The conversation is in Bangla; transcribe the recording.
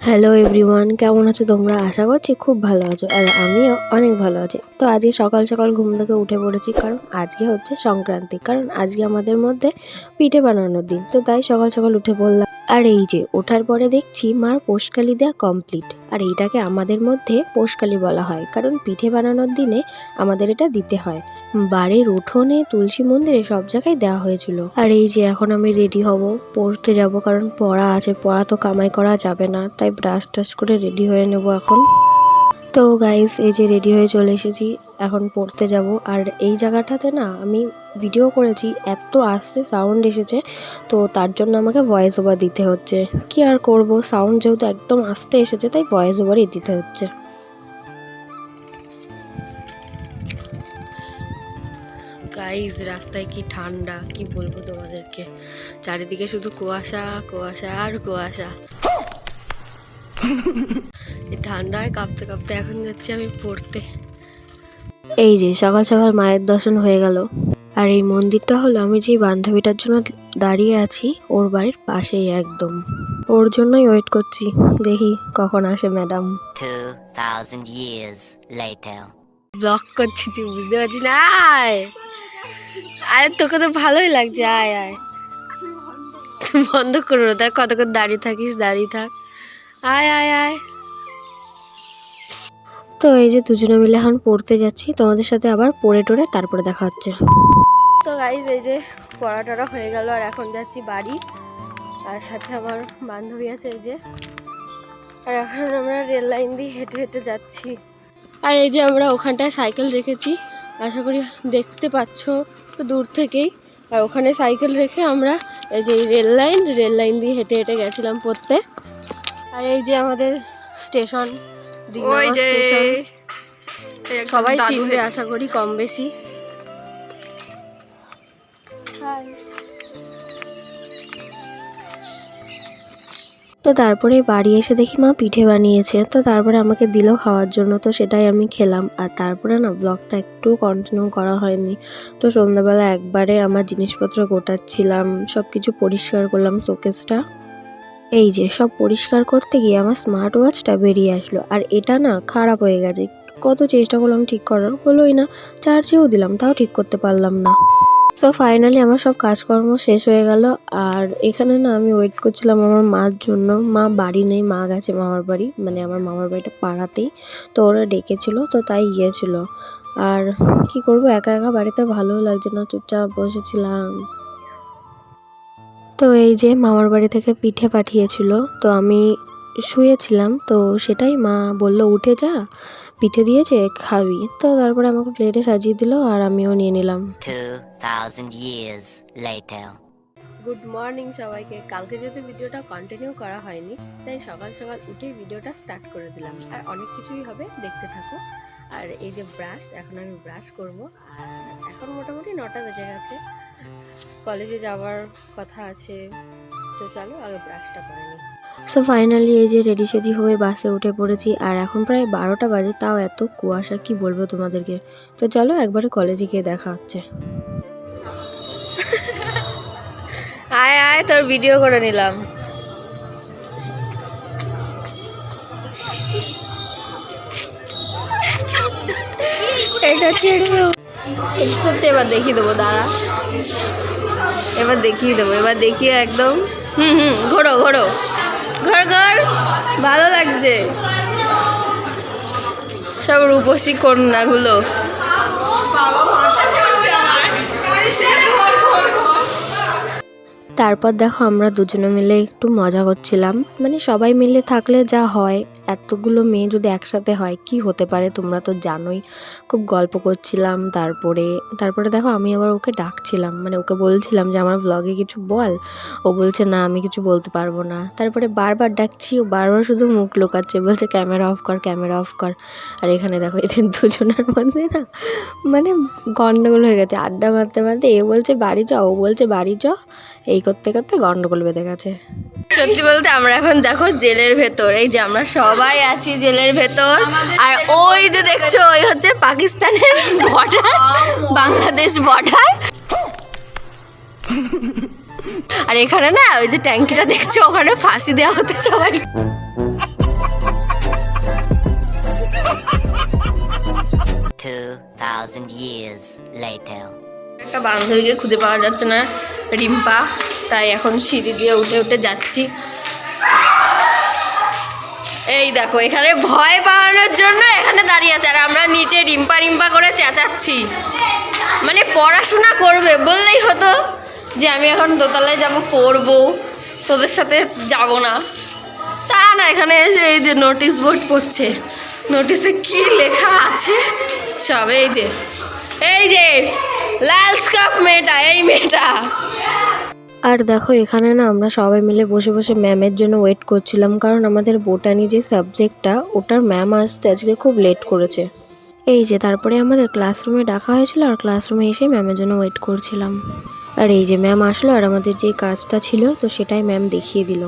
হ্যালো এভরিওয়ান, কেমন আছো তোমরা? আশা করছি খুব ভালো আছো, আর আমিও অনেক ভালো আছি। তো আজকে সকাল সকাল ঘুম থেকে উঠে পড়েছি, কারণ আজকে হচ্ছে সংক্রান্তি, কারণ আজকে আমাদের মধ্যে পিঠে বানানোর দিন। তো তাই সকাল সকাল উঠে পড়লাম। আর এই যে ওঠার পরে দেখছি মার পোষকালি দেওয়া কমপ্লিট। আর এইটাকে আমাদের মধ্যে পোষকালি বলা হয়, কারণ পিঠে বানানোর দিনে আমাদের এটা দিতে হয়। বাড়ির উঠোনে, তুলসী মন্দিরে সব জায়গায় দেওয়া হয়েছিল। আর এই যে এখন আমি রেডি হব, পড়তে যাব, কারণ পড়া আছে, পড়া তো কামাই করা যাবে না। তাই ব্রাশ টাশ করে রেডি হয়ে নেব এখন। তো গাইস, এই যে রেডি হয়ে চলে এসেছি, এখন পড়তে যাব। আর এই জায়গাটাতে না আমি ভিডিও করেছি, এত আস্তে সাউন্ড এসেছে, তো তার জন্য আমাকে ভয়েস ওভার দিতে হচ্ছে। কি আর করব, সাউন্ড যেহেতু একদম আস্তে এসেছে, তাই ভয়েস ওভারই দিতে হচ্ছে। গাইস, রাস্তায় কি ঠান্ডা, কি বলবো তোমাদেরকে। চারিদিকে শুধু কুয়াশা কুয়াশা আর কুয়াশা। এই ঠান্ডায় কাঁপতে কাঁপতে এখন যাচ্ছি আমি পড়তে। এই যে সকাল সকাল মায়ের দর্শন হয়ে গেল। আর এই মন্দিরটা হলো আমি যে বান্ধবীটার জন্য দাঁড়িয়ে আছি, ওর বাড়ির পাশেই একদম। ওর জন্যই ওয়েট করছি, দেখি কখন আসে ম্যাডাম। 2000 years later. ব্লক করছি, তুই বুঝতে পারছিস না? আয়, আরে তোকে তো ভালোই লাগছে, আয় আয়। বন্ধ করো, তার কতক্ষণ দাঁড়িয়ে থাকিস, দাঁড়িয়ে থাক। আয় আয় আয়। তো এই যে দুজনে মিলে এখন পড়তে যাচ্ছি, তোমাদের সাথে আবার পড়ে টোরে তারপরে দেখা হচ্ছে। তো গাইজ, এই যে পড়াটা হয়ে গেল, আর এখন যাচ্ছি বাড়ি। আর সাথে আমার বান্ধবী আছে এই যে। আর এখন আমরা রেল লাইন দিয়ে হেঁটে হেঁটে যাচ্ছি। আর এই যে আমরা ওখানটায় সাইকেল রেখেছি, আশা করি দেখতে পাচ্ছ দূর থেকেই। আর ওখানে সাইকেল রেখে আমরা এই যে রেল লাইন দিয়ে হেঁটে হেঁটে গেছিলাম পড়তে। আর এই যে আমাদের স্টেশন, দিঘা স্টেশন, সবাই চিনবে আশা করি কম বেশি। তো তারপরে বাড়ি এসে দেখি মা পিঠে বানিয়েছে, তো তারপরে আমাকে দিল খাওয়ার জন্য, তো সেটাই আমি খেলাম। আর তারপরে না ব্লগটা একটু কন্টিনিউ করা হয়নি। তো সন্ধ্যাবেলা একবারে আমার জিনিসপত্র গোটাচ্ছিলাম, সব কিছু পরিষ্কার করলাম শোকেসটা। এই যে সব পরিষ্কার করতে গিয়ে আমার স্মার্ট ওয়াচটা বেরিয়ে আসলো, আর এটা না খারাপ হয়ে গেছে। কত চেষ্টা করলাম ঠিক করার, হলোই না। চার্জেও দিলাম, তাও ঠিক করতে পারলাম না। সো ফাইনালি আমার সব কাজকর্ম শেষ হয়ে গেল। আর এখানে না আমি ওয়েট করছিলাম আমার মার জন্য। মা বাড়ি নেই, মা গেছে মামার বাড়ি, মানে আমার মামার বাড়িটা পাড়াতেই। তো ওরা ডেকেছিল, তো তাই গিয়েছিল। আর কি করব, একা একা বাড়িতে ভালোও লাগছে না, চুপচাপ বসেছিলাম। তো এই যে মামার বাড়ি থেকে পিঠে পাঠিয়েছিল, তো আমি শুয়েছিলাম, তো সেটাই মা বলল উঠে যা, পিঠে দিয়েছে খাবি। তো তারপরে আমাকে প্লেটে সাজিয়ে দিল, আর আমিও নিয়ে নিলাম। 2000 years later. গুড মর্নিং সবাইকে। কালকে যেহেতু ভিডিওটা কন্টিনিউ করা হয়নি, তাই সকাল সকাল উঠেই ভিডিওটা স্টার্ট করে দিলাম। আর অনেক কিছুই হবে, দেখতে থাকো। আর এই যে ব্রাশ, এখন আমি ব্রাশ করব। আর এখন মোটামুটি 9টা বেজে গেছে, কলেজে যাওয়ার কথা আছে। তো চলো আগে ব্রাশটা করে নিই। সো ফাইনালি এই যে রেডি সেডি হয়ে বাসে উঠে পড়েছি। আর এখন প্রায় 12টা বাজে, তাও এত কুয়াশা, কি বলবো তোমাদেরকে। তো চলো একবারে কলেজে গিয়ে দেখা হচ্ছে। আয় আয়, তোর ভিডিও করে নিলাম। এটা ছেড়ে দেবো, সত্যি সত্যি এবার দেখিয়ে দেবো, দাঁড়া। এবার দেখিয়ে দেবো, এবার দেখিয়ে একদম। ঘোরো ঘোরো, ঘর ঘর, ভালো লাগছে সব রূপসী কন্যাগুলো। তারপর দেখো আমরা দুজনে মিলে একটু মজা করছিলাম, মানে সবাই মিলে থাকলে যা হয়, এতগুলো মেয়ে যদি একসাথে হয় কি হতে পারে তোমরা তো জানোই। খুব গল্প করছিলাম। তারপরে দেখো আমি আবার ওকে ডাকছিলাম, মানে ওকে বলছিলাম যে আমার ব্লগে কিছু বল। ও বলছে না, আমি কিছু বলতে পারবো না। তারপরে বারবার ডাকছি, ও বারবার শুধু মুখ লুকাচ্ছে, বলছে ক্যামেরা অফ কর, ক্যামেরা অফ কর। আর এখানে দেখো এই যে দুজনের মধ্যে না মানে গন্ডগোল হয়ে গেছে। আড্ডা মারতে মারতে এ বলছে বাড়ি চ, ও বলছে বাড়ি চ, এই করতে করতে গন্ডগোল বেঁধে গেছে। সত্যি বলতে আমরা এখন দেখো জেলের ভেতর, এই যে আমরা সবাই আছি জেলের ভেতর। আর ওই যে দেখছো, ওই হচ্ছে পাকিস্তানের বর্ডার, বাংলাদেশ বর্ডার। আর এখানে না ওই যে ট্যাঙ্কিটা দেখছো, ওখানে ফাঁসি দেওয়া হতো সবাই। 2,000 years later. একটা বান্ধবীকে খুঁজে পাওয়া যাচ্ছে না, রিম্পা, তাই এখন সিঁড়ি দিয়ে উঠে উঠে যাচ্ছি। এই দেখো এখানে ভয় পাওয়ানোর জন্য এখানে দাঁড়িয়ে আছে, আর আমরা নিচে রিম্পা রিম্পা করে চেঁচাচ্ছি। মানে পড়াশোনা করবে বললেই হতো যে আমি এখন দোতলায় যাব, পড়বো, তোদের সাথে যাব না। তা না, এখানে এসে এই যে নোটিশ বোর্ড পড়ছে, নোটিশে কি লেখা আছে সব। এই যে লাল স্কার্ফ মেয়েটা, এই মেয়েটা। আর দেখো এখানে না আমরা সবাই মিলে বসে বসে ম্যামের জন্য ওয়েট করছিলাম, কারণ আমাদের বোটানি যে সাবজেক্টটা ওটার ম্যাম আসতে আজকে খুব লেট করেছে। এই যে তারপরে আমাদের ক্লাসরুমে ডাকা হয়েছিল, আর ক্লাসরুমে এসে ম্যামের জন্য ওয়েট করছিলাম। আর এই যে ম্যাম আসলো, আর আমাদের যে কাজটা ছিল তো সেটাই ম্যাম দেখিয়ে দিল।